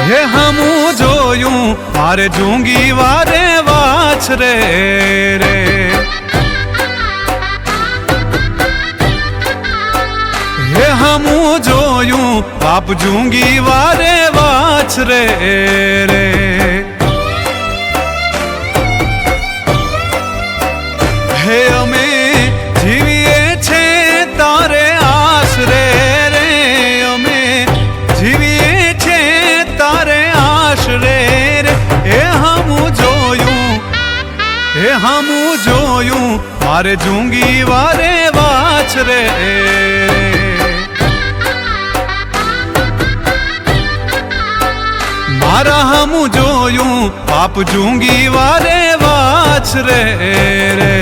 હે હમું જોયું મારે જૂંગી વારે વાછ રે રે હે હમું જોયું બાપ જૂંગી વારે વાછ રે રે હે અમે જીવીએ છે તારે આશરે રે અમે જીવીએ છે તારે આશરે રે હે હમું જોયું મારે જૂંગી વારે વાછ રે મારા હમું જોયું બાપ જૂંગી વારે વાછ રે રે